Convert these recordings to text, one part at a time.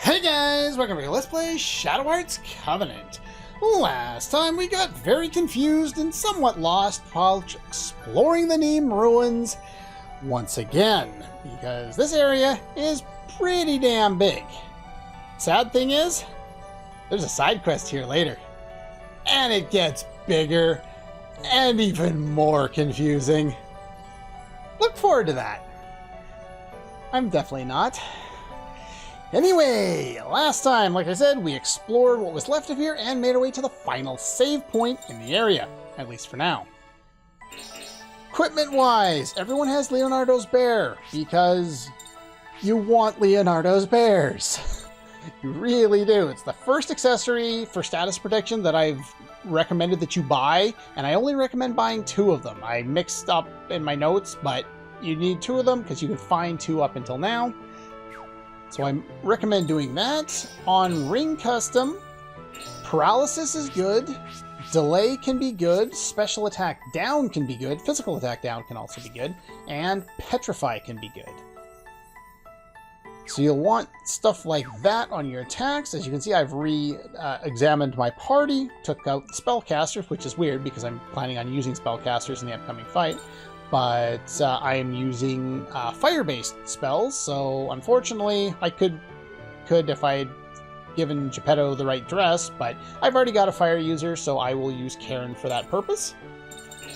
Hey guys, welcome to Let's Play Shadow Hearts Covenant. Last time we got very confused and somewhat lost while exploring the Neam Ruins once again, because this area is pretty damn big. Sad thing is, there's a side quest here later, and it gets bigger and even more confusing. Look forward to that. I'm definitely not. Anyway, last time, like I said, we explored what was left of here and made our way to the final save point in the area, at least for now. Equipment-wise, everyone has Leonardo's bear, because you want Leonardo's bears. You really do. It's the first accessory for status protection that I've recommended that you buy, and I only recommend buying 2 of them. I mixed up in my notes, but you need 2 of them because you can find 2 up until now. So I recommend doing that. On Ring Custom, Paralysis is good, Delay can be good, Special Attack Down can be good, Physical Attack Down can also be good, and Petrify can be good. So you'll want stuff like that on your attacks. As you can see, I've re-examined my party, took out the spellcasters, which is weird because I'm planning on using spellcasters in the upcoming fight. But I am using fire-based spells, so unfortunately I could if I had given Geppetto the right dress, but I've already got a fire user, so I will use Karen for that purpose.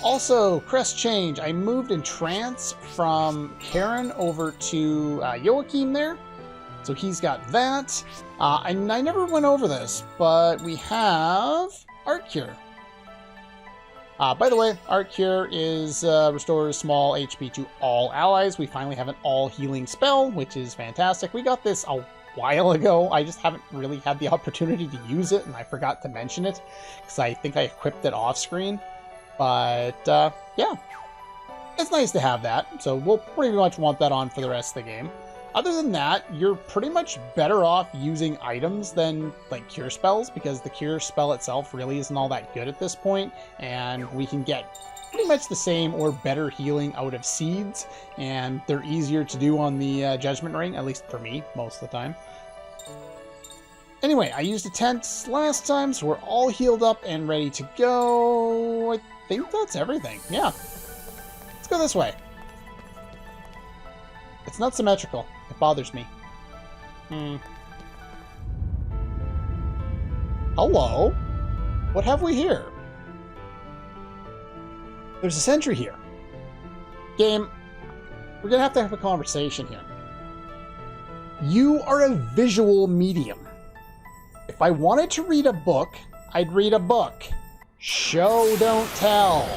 Also, crest change. I moved in trance from Karen over to Joachim there, so he's got that. And I never went over this, but we have Art Cure. By the way, Art Cure is restores small HP to all allies. We finally have an all-healing spell, which is fantastic. We got this a while ago. I just haven't really had the opportunity to use it, and I forgot to mention it, because I think I equipped it off-screen. But, yeah. It's nice to have that, so we'll pretty much want that on for the rest of the game. Other than that, you're pretty much better off using items than, like, cure spells, because the cure spell itself really isn't all that good at this point, and we can get pretty much the same or better healing out of seeds, and they're easier to do on the Judgment Ring, at least for me, most of the time. Anyway, I used a tent last time, so we're all healed up and ready to go. I think that's everything. Yeah. Let's go this way. It's not symmetrical. It bothers me. Hello? What have we here? There's a sentry here. Game, we're gonna have a conversation here. You are a visual medium. If I wanted to read a book, I'd read a book. Show, don't tell.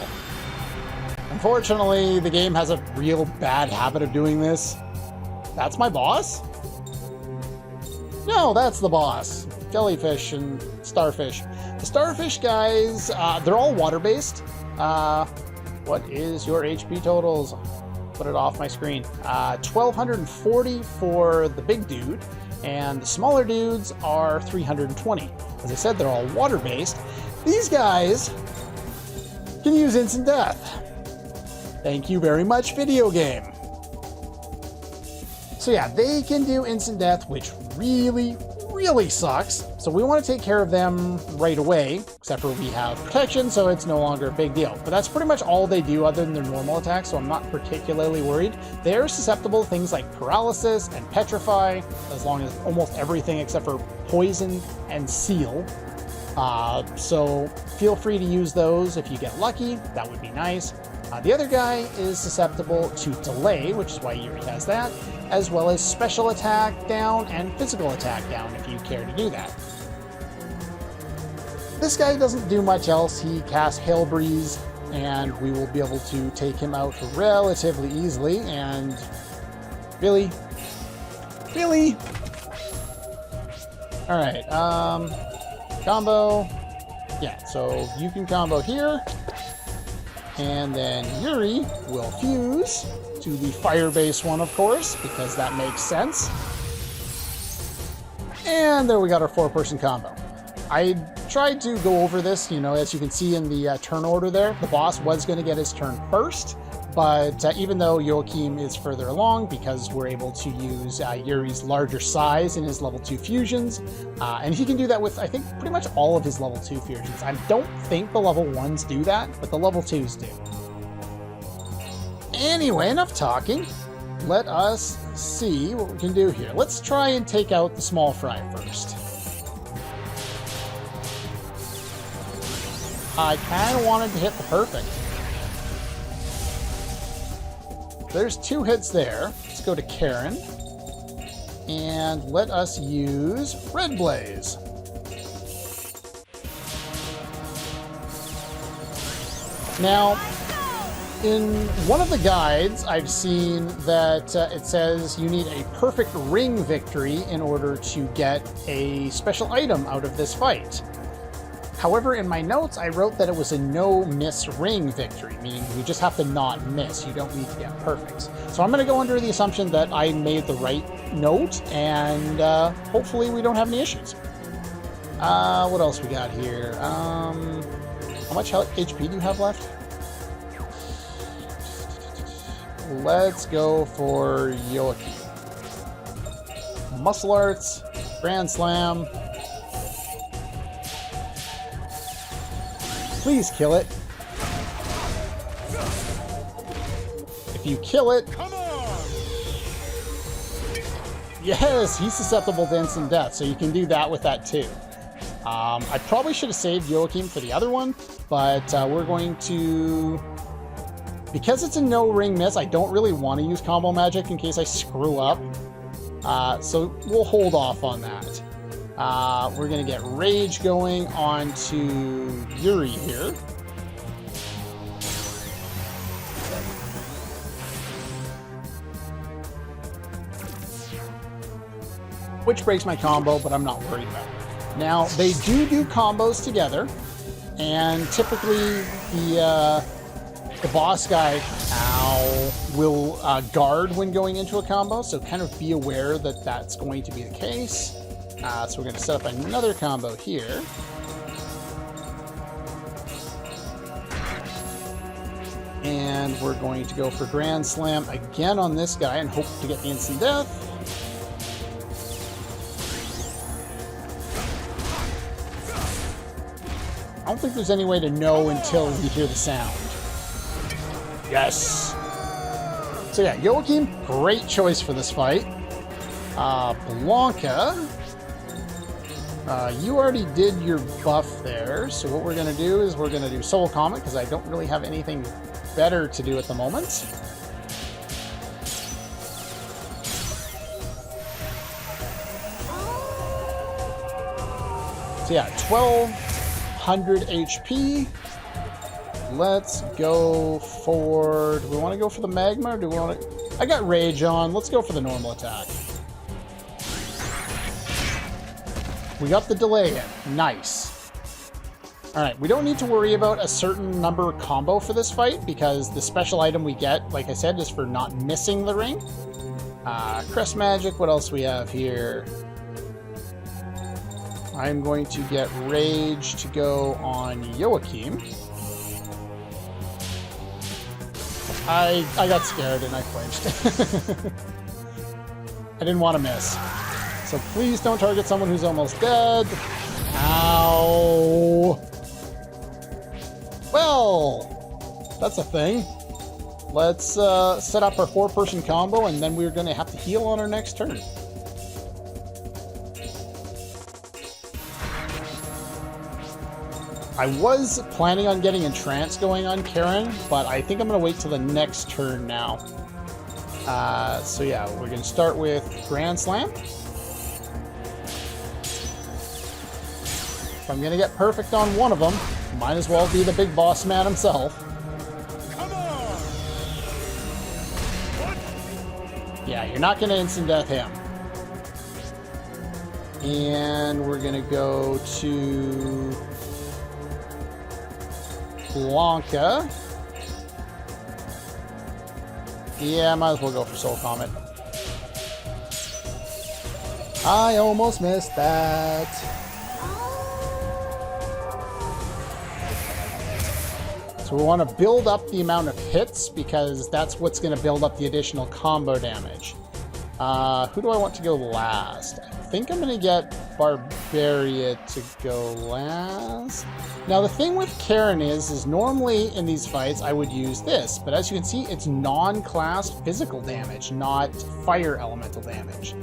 Unfortunately, the game has a real bad habit of doing this. That's my boss? No, that's the boss. Jellyfish and starfish. The starfish guys, they're all water-based. What is your HP totals? Put it off my screen. 1,240 for the big dude, and the smaller dudes are 320. As I said, they're all water-based. These guys can use instant death. Thank you very much, video game. So yeah, they can do instant death, which really, really sucks. So we want to take care of them right away, except for we have protection, so it's no longer a big deal. But that's pretty much all they do other than their normal attacks, so I'm not particularly worried. They're susceptible to things like paralysis and petrify, as long as almost everything except for poison and seal. So feel free to use those if you get lucky. That would be nice. The other guy is susceptible to delay, which is why Yuri has that, as well as special attack down and physical attack down if you care to do that. This guy doesn't do much else. He casts Hail Breeze, and we will be able to take him out relatively easily, and really? Alright, combo. Yeah, so you can combo here. And then Yuri will fuse to the fire-based one, of course, because that makes sense. And there we got our 4-person combo. I tried to go over this, you know, as you can see in the turn order there. The boss was going to get his turn first, but even though Joachim is further along, because we're able to use Yuri's larger size in his level 2 fusions, and he can do that with, I think, pretty much all of his level 2 fusions. I don't think the level 1s do that, but the level 2s do. Anyway, enough talking. Let us see what we can do here. Let's try and take out the small fry first. I kind of wanted to hit the perfect. There's 2 hits there. Let's go to Karen. And let us use Red Blaze. Now, in one of the guides, I've seen that it says you need a perfect ring victory in order to get a special item out of this fight. However, in my notes, I wrote that it was a no-miss ring victory, meaning you just have to not miss. You don't need to get perfects. So I'm going to go under the assumption that I made the right note, and hopefully we don't have any issues. What else we got here? How much HP do you have left? Let's go for Joachim. Muscle Arts, Grand Slam. Please kill it. If you kill it... Come on! Yes, he's susceptible to instant death, so you can do that with that too. I probably should have saved Joachim for the other one, but we're going to... Because it's a no-ring miss, I don't really want to use combo magic in case I screw up. So we'll hold off on that. We're going to get Rage going on to Yuri here. Which breaks my combo, but I'm not worried about it. Now, they do combos together, and typically the boss guy will guard when going into a combo, so kind of be aware that that's going to be the case. So we're going to set up another combo here. And we're going to go for Grand Slam again on this guy and hope to get the instant death. I don't think there's any way to know until you hear the sound. Yes! So yeah, Joachim, great choice for this fight. Blanca, you already did your buff there, so what we're going to do is we're going to do Soul Comet, because I don't really have anything better to do at the moment. So yeah, 1200 HP. Let's go for... Do we want to go for the Magma, or do we want to... I got Rage on. Let's go for the normal attack. We got the delay in. Nice. Alright, we don't need to worry about a certain number combo for this fight, because the special item we get, like I said, is for not missing the ring. Crest Magic, what else we have here? I'm going to get Rage to go on Joachim. I got scared and I flinched. I didn't want to miss. So please don't target someone who's almost dead. Ow. Well, that's a thing. Let's set up our 4-person combo, and then we're going to have to heal on our next turn. I was planning on getting Entrance going on Karen, but I think I'm going to wait till the next turn now. So yeah, we're going to start with Grand Slam. If I'm going to get perfect on one of them, might as well be the big boss man himself. Come on! What? Yeah, you're not going to instant death him. And we're going to go to Blanca. Yeah, might as well go for Soul Comet. I almost missed that. So we want to build up the amount of hits because that's what's going to build up the additional combo damage. Who do I want to go last? I think I'm going to get Barbaria to go last. Now the thing with Karen is normally in these fights I would use this, but as you can see it's non-classed physical damage, not fire elemental damage.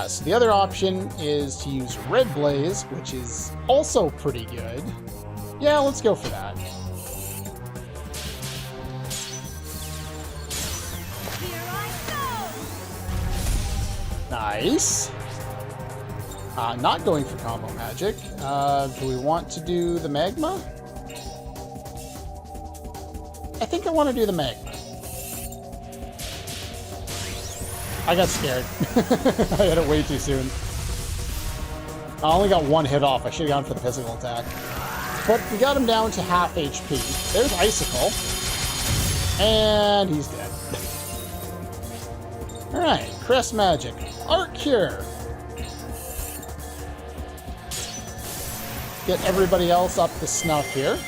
So the other option is to use Red Blaze, which is also pretty good. Yeah, let's go for that. Nice. Not going for combo magic. Do we want to do the magma? I think I want to do the magma. I got scared. I hit it way too soon. I only got one hit off. I should have gone for the physical attack. But we got him down to half HP. There's Icicle. And he's dead. Alright, Crest Magic. Art Cure. Get everybody else up to snuff here.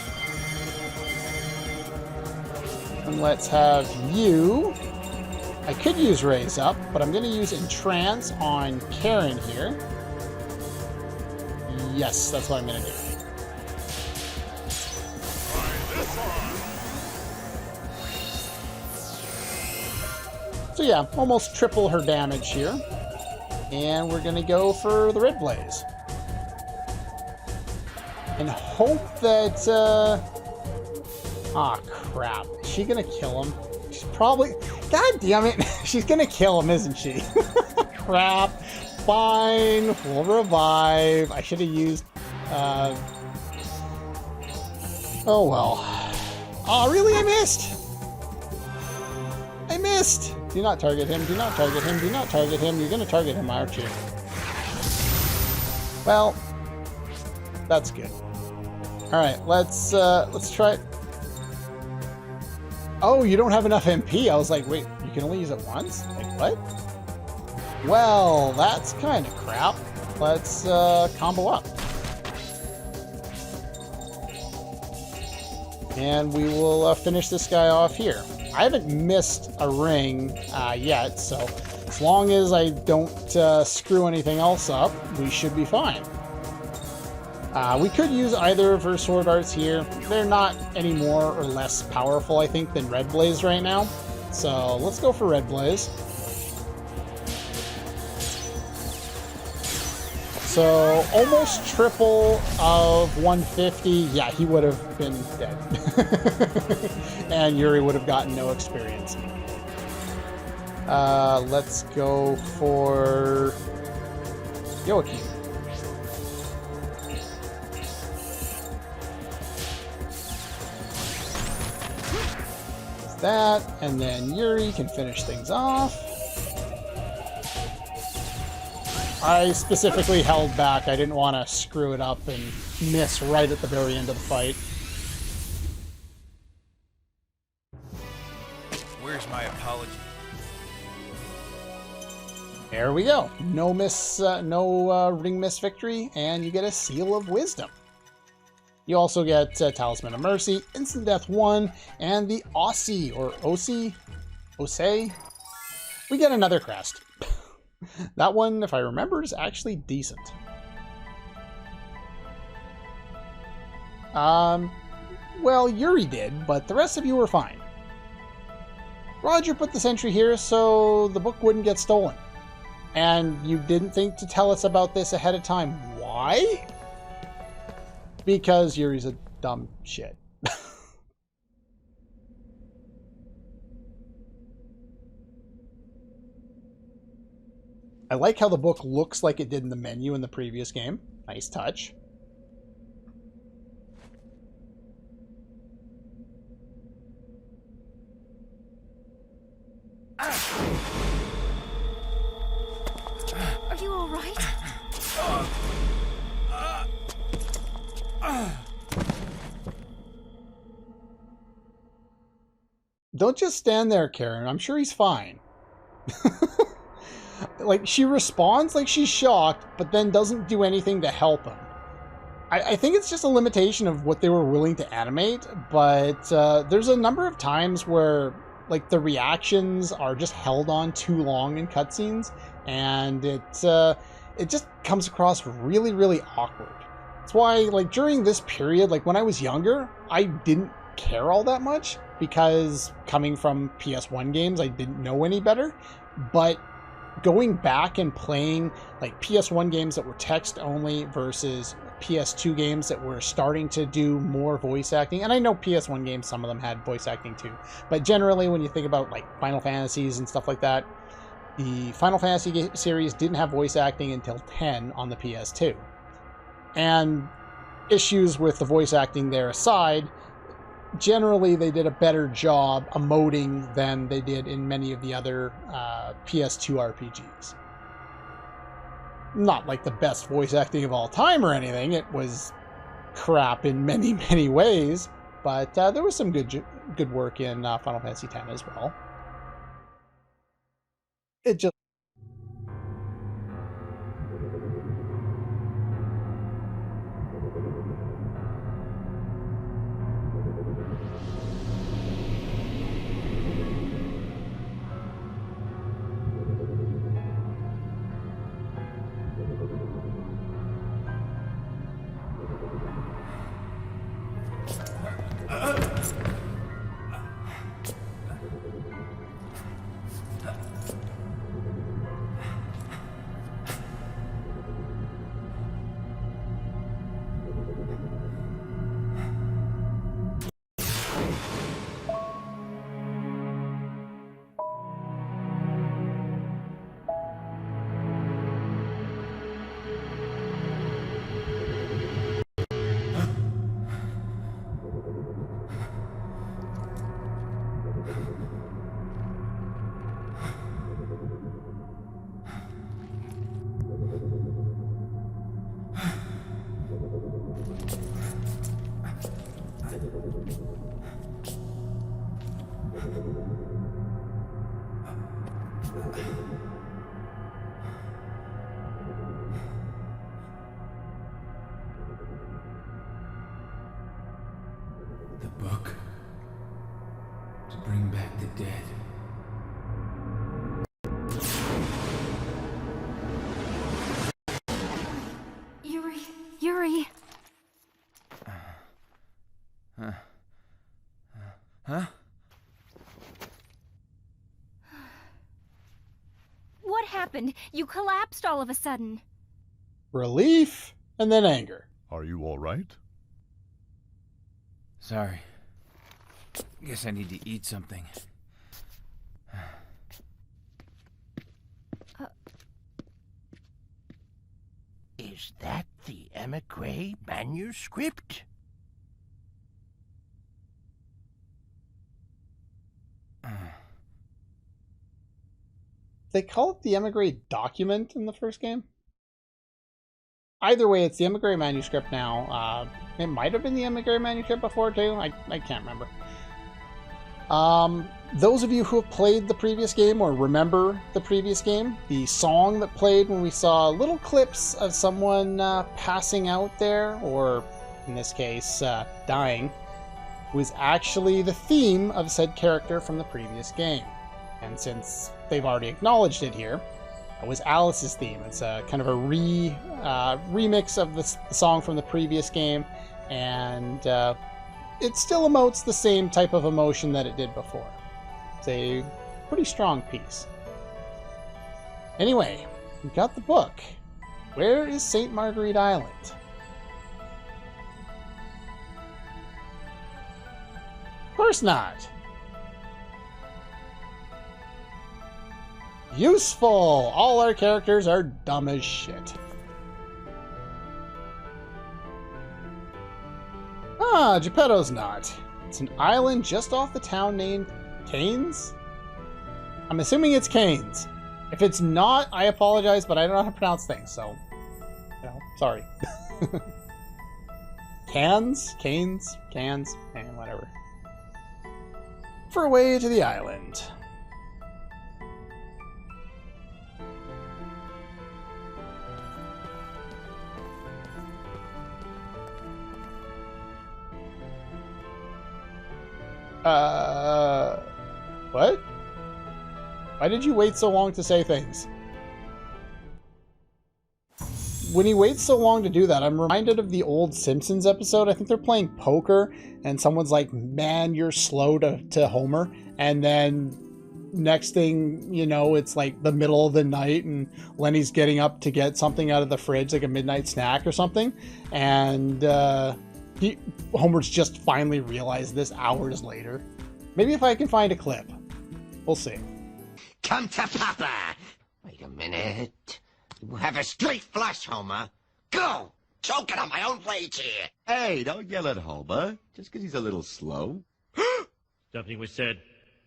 And let's have you. I could use Raise Up, but I'm going to use Entrance on Karen here. Yes, that's what I'm going to do. So yeah, almost triple her damage here. And we're going to go for the Red Blaze. And hope that... Ah, crap. Is she going to kill him? She's probably... God damn it. She's going to kill him, isn't she? Crap. Fine. We'll revive. I should have used... Oh, well. Oh, really? I missed. I missed. Do not target him. Do not target him. Do not target him. You're going to target him, aren't you? Well, that's good. All right, let's try. Oh, you don't have enough MP. I was like, wait, you can only use it once? Like what? Well, that's kind of crap. Let's combo up. And we will finish this guy off here. I haven't missed a ring yet, so as long as I don't screw anything else up, we should be fine. We could use either of her sword arts here. They're not any more or less powerful, I think, than Red Blaze right now. So let's go for Red Blaze. So almost triple of 150. Yeah, he would have been dead. And Yuri would have gotten no experience. Let's go for Joachim. That, and then Yuri can finish things off. I specifically held back. I didn't want to screw it up and miss right at the very end of the fight. Where's my apology? There we go. No ring miss victory, and you get a Seal of Wisdom. You also get Talisman of Mercy, Instant Death 1, and the Aussie, or Osei. We get another crest. That one, if I remember, is actually decent. Well, Yuri did, but the rest of you were fine. Roger put this entry here so the book wouldn't get stolen. And you didn't think to tell us about this ahead of time. Why? Because Yuri's a dumb shit. I like how the book looks like it did in the menu in the previous game. Nice touch. Are you all right? Don't just stand there, Karen. I'm sure he's fine. Like, she responds like she's shocked, but then doesn't do anything to help him. I think it's just a limitation of what they were willing to animate, but there's a number of times where like the reactions are just held on too long in cutscenes, and it just comes across really, really awkward. That's why, like, during this period, like when I was younger, I didn't care all that much because coming from PS1 games, I didn't know any better. But going back and playing like PS1 games that were text only versus PS2 games that were starting to do more voice acting, and I know PS1 games, some of them had voice acting too, but generally when you think about like Final Fantasies and stuff like that, the Final Fantasy series didn't have voice acting until 10 on the PS2. And issues with the voice acting there aside, generally they did a better job emoting than they did in many of the other PS2 RPGs. Not like the best voice acting of all time or anything. It was crap in many, many ways, but there was some good work in Final Fantasy X as well. It just the book to bring back the dead. Yuri. Huh? What happened? You collapsed all of a sudden. relief and then anger. Are you all right? Sorry. Guess I need to eat something. Is that the Émigré Manuscript? They call it the Émigré document in the first game. Either way, it's the Émigré Manuscript now. It might have been the Émigré Manuscript before too. I can't remember. Those of you who have played the previous game or remember the previous game, the song that played when we saw little clips of someone passing out there, or in this case, dying, was actually the theme of said character from the previous game. And since they've already acknowledged it here, it was Alice's theme. It's a kind of a remix of the song from the previous game, and it still emotes the same type of emotion that it did before. It's a pretty strong piece. Anyway, we got the book. Where is St. Marguerite Island? Of course not. Useful! All our characters are dumb as shit. Ah, Geppetto's not. It's an island just off the town named Canes? I'm assuming it's Canes. If it's not, I apologize, but I don't know how to pronounce things, so... You know, sorry. Canes? Canes? Cans? Whatever. For a way to the island. What? Why did you wait so long to say things? When he waits so long to do that, I'm reminded of the old Simpsons episode. I think they're playing poker, and someone's like, man, you're slow to Homer. And then next thing you know, it's like the middle of the night, and Lenny's getting up to get something out of the fridge, like a midnight snack or something. And Homer's just finally realized this hours later. Maybe if I can find a clip. We'll see. Come to Papa! Wait a minute. You have a straight flush, Homer. Go! Choking on my own plate here. Hey, don't yell at Homer, just because he's a little slow. Something was said.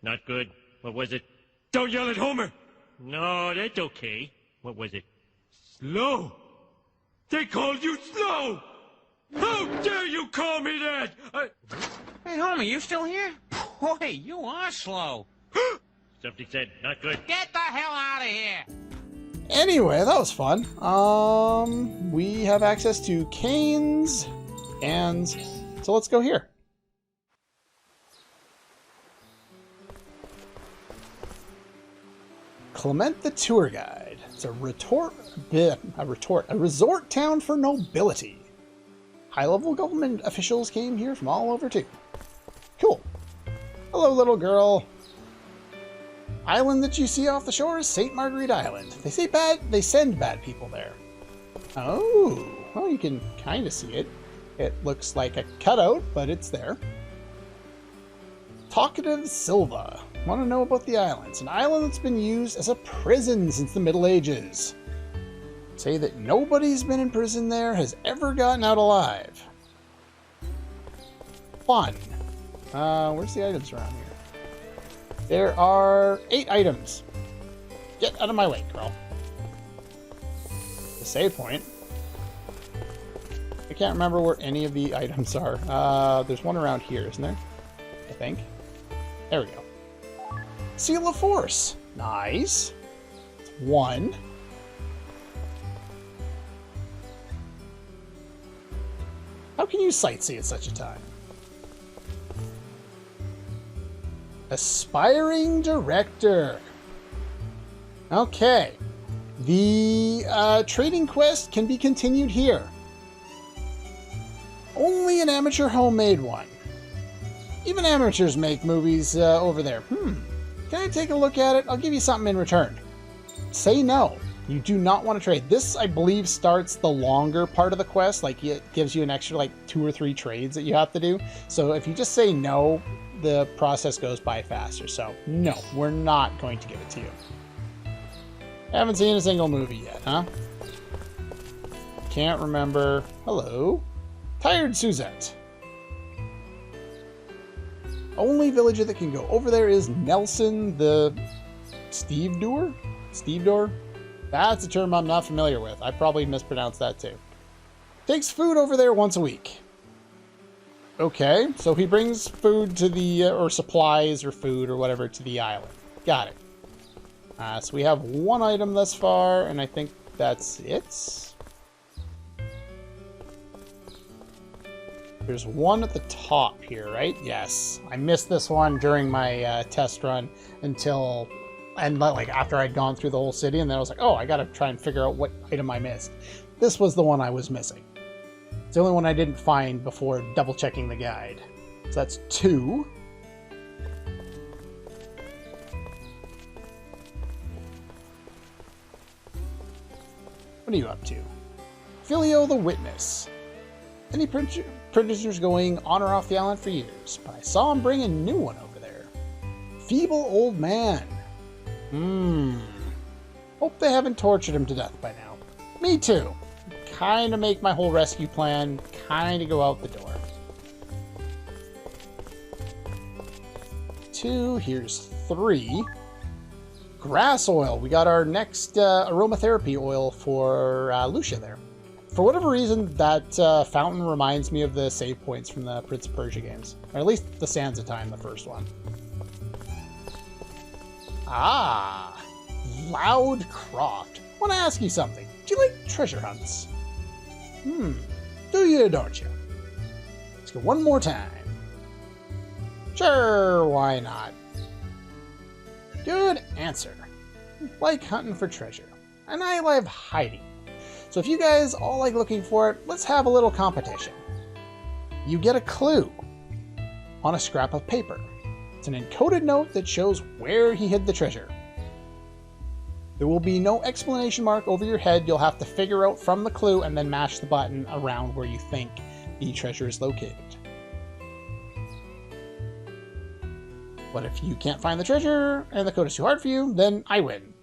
Not good. What was it? Don't yell at Homer! No, that's okay. What was it? Slow! They called you slow! How dare you call me that? Hey, Homer, you still here? Boy, you are slow. Something said, not good. Get the hell out of here! Anyway, that was fun. We have access to canes, and so let's go here. Clement the Tour Guide. It's a resort town for nobility. High-level government officials came here from all over too. Cool. Hello, little girl. Island that you see off the shore is St. Marguerite Island. They send bad people there. Oh, well, you can kind of see it. It looks like a cutout, but it's there. Talkative Silva. Want to know about the island? It's an island that's been used as a prison since the Middle Ages. Say that nobody's been in prison there has ever gotten out alive. Fun. Where's the items around here? There are 8 items. Get out of my way, girl. The save point. I can't remember where any of the items are. There's one around here, isn't there? I think. There we go. Seal of Force. Nice. 1. How can you sightsee at such a time? Aspiring Director. Okay. The trading quest can be continued here. Only an amateur homemade one. Even amateurs make movies over there. Can I take a look at it? I'll give you something in return. Say no. You do not want to trade. This, I believe, starts the longer part of the quest. Like, it gives you an extra, like, 2 or 3 trades that you have to do. So if you just say no, the process goes by faster. So, no, we're not going to give it to you. Haven't seen a single movie yet, huh? Can't remember. Hello. Tired Suzette. Only villager that can go over there is Nelson the Stevedore? Stevedore? That's a term I'm not familiar with. I probably mispronounced that too. Takes food over there once a week. Okay, so he brings food to the, or supplies or food or whatever to the island. Got it. So we have 1 item thus far, and I think that's it. There's 1 at the top here, right? Yes. I missed this one during my test run until... And like after I'd gone through the whole city, and then I was like, oh, I gotta try and figure out what item I missed. This was the one I was missing. It's the only one I didn't find before double checking the guide. So that's 2. What are you up to? Filio the Witness. Any prisoners going on or off the island for years, but I saw him bring a new one over there. Feeble old man. Hope they haven't tortured him to death by now. Me too. Kind of make my whole rescue plan kind of go out the door. 2, here's 3. Grass oil. We got our next aromatherapy oil for Lucia there. For whatever reason, that fountain reminds me of the save points from the Prince of Persia games. Or at least the Sands of Time, the first one. Ah, Loud Croft. Want to ask you something. Do you like treasure hunts? Do you or don't you? Let's go one more time. Sure, why not? Good answer. Like hunting for treasure. And I love hiding. So if you guys all like looking for it, let's have a little competition. You get a clue on a scrap of paper. It's an encoded note that shows where he hid the treasure. There will be no exclamation mark over your head. You'll have to figure out from the clue and then mash the button around where you think the treasure is located. But if you can't find the treasure and the code is too hard for you, then I win.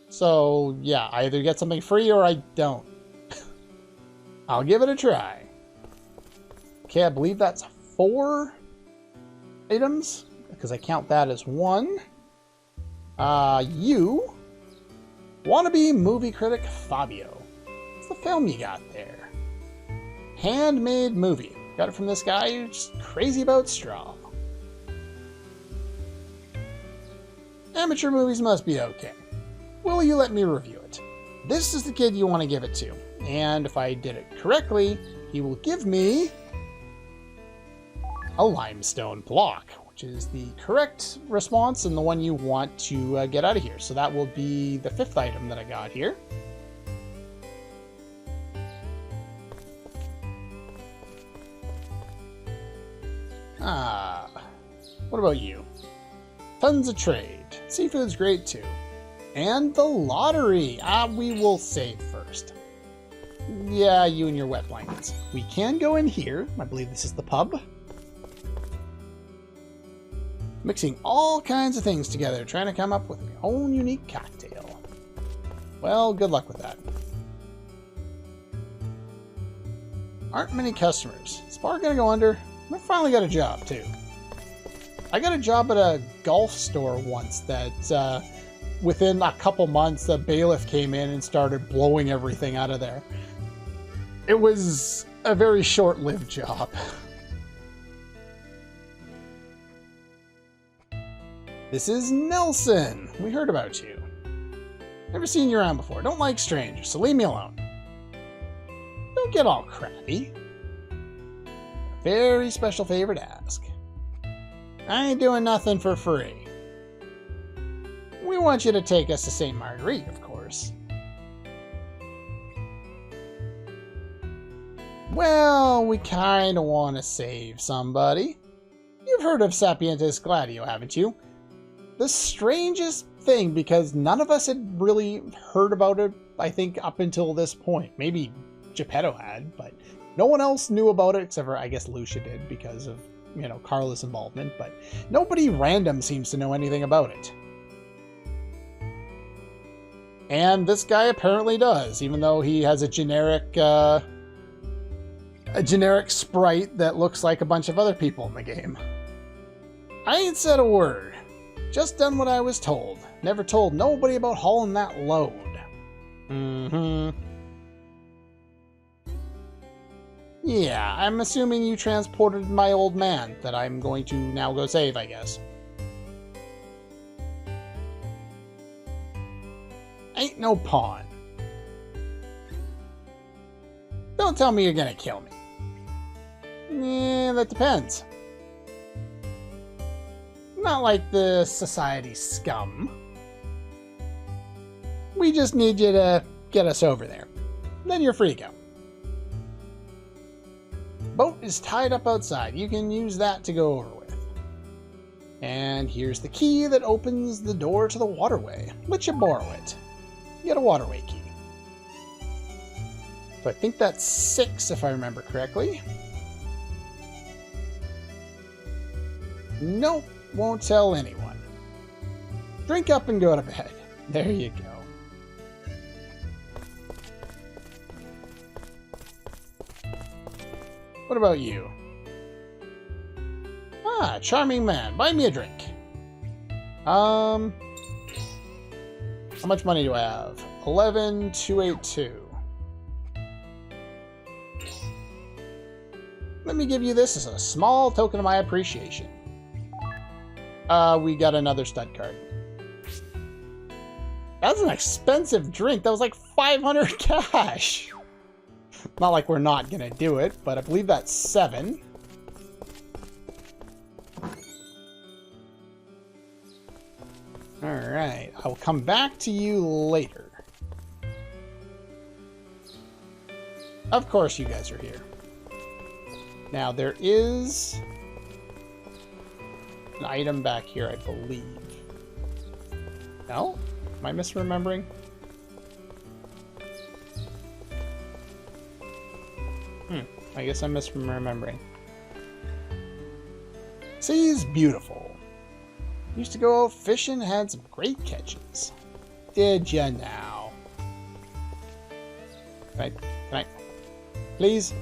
So yeah, I either get something free or I don't. I'll give it a try. Okay, I believe that's 4 items, because I count that as 1. You, wannabe movie critic Fabio. What's the film you got there? Handmade movie. Got it from this guy who's crazy about straw. Amateur movies must be okay. Will you let me review it? This is the kid you want to give it to. And if I did it correctly, he will give me a limestone block, which is the correct response and the one you want to get out of here. So that will be the 5th item that I got here. What about you? Tons of trade. Seafood's great too. And the lottery. We will save first. Yeah, you and your wet blankets. We can go in here. I believe this is the pub. Mixing all kinds of things together, trying to come up with your own unique cocktail. Well, good luck with that. Aren't many customers. Is bar gonna go under? I finally got a job, too. I got a job at a golf store once that, within a couple months, the bailiff came in and started blowing everything out of there. It was a very short-lived job. This is Nelson. We heard about you. Never seen you around before. Don't like strangers, so leave me alone. Don't get all crabby. A very special favor to ask. I ain't doing nothing for free. We want you to take us to St. Marguerite, of course. Well, we kinda want to save somebody. You've heard of Sapientis Gladio, haven't you? The strangest thing, because none of us had really heard about it, I think, up until this point. Maybe Geppetto had, but no one else knew about it, except for, I guess, Lucia did, because of, you know, Carla's involvement, but nobody random seems to know anything about it. And this guy apparently does, even though he has a generic sprite that looks like a bunch of other people in the game. I ain't said a word. Just done what I was told. Never told nobody about hauling that load. Yeah, I'm assuming you transported my old man that I'm going to now go save, I guess. Ain't no pawn. Don't tell me you're gonna kill me. Yeah, that depends. Not like the society scum. We just need you to get us over there. Then you're free to go. Boat is tied up outside. You can use that to go over with. And here's the key that opens the door to the waterway. Let you borrow it. You get a waterway key. So I think that's 6 if I remember correctly. Nope. Won't tell anyone. Drink up and go to bed. There you go. What about you? Ah, charming man. Buy me a drink. How much money do I have? 11,282. Let me give you this as a small token of my appreciation. We got another stud card. That's an expensive drink. That was like 500 cash. Not like we're not gonna do it, but I believe that's 7. Alright, I will come back to you later. Of course you guys are here. Now, there is an item back here, I believe. No? Am I misremembering? I guess I'm misremembering. Sea's beautiful. Used to go out fishing, had some great catches. Did ya now? Can I? Please?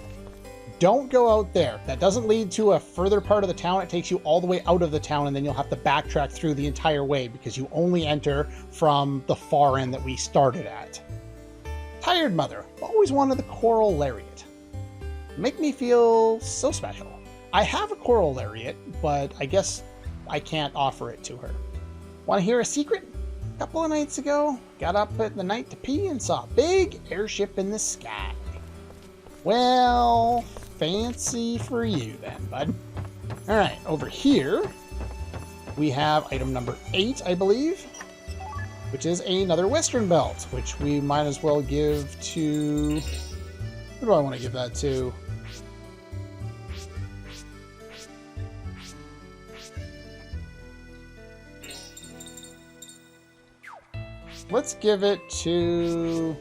Don't go out there. That doesn't lead to a further part of the town. It takes you all the way out of the town, and then you'll have to backtrack through the entire way because you only enter from the far end that we started at. Tired Mother. Always wanted the coral lariat. Make me feel so special. I have a coral lariat, but I guess I can't offer it to her. Want to hear a secret? A couple of nights ago, got up at the night to pee and saw a big airship in the sky. Well, fancy for you then, bud. Alright, over here, we have item number 8, I believe, which is another Western Belt, which we might as well give to... Who do I want to give that to? Let's give it to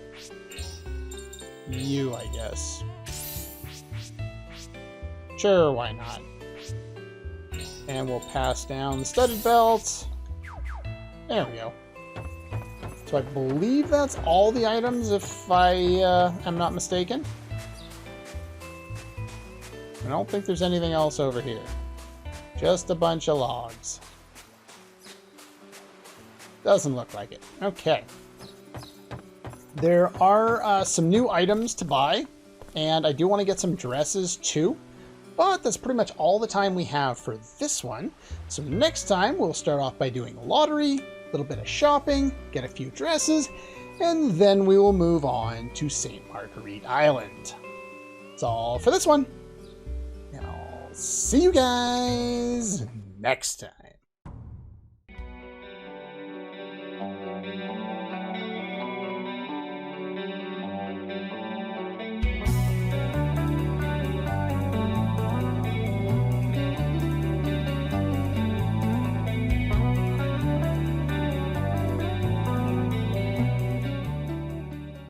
you, I guess. Sure, why not? And we'll pass down the studded belt. There we go. So I believe that's all the items, if I am not mistaken. I don't think there's anything else over here. Just a bunch of logs. Doesn't look like it. Okay. There are some new items to buy, and I do want to get some dresses too, but that's pretty much all the time we have for this one. So next time we'll start off by doing a lottery, a little bit of shopping, get a few dresses, and then we will move on to St. Marguerite Island. That's all for this one. And I'll see you guys next time.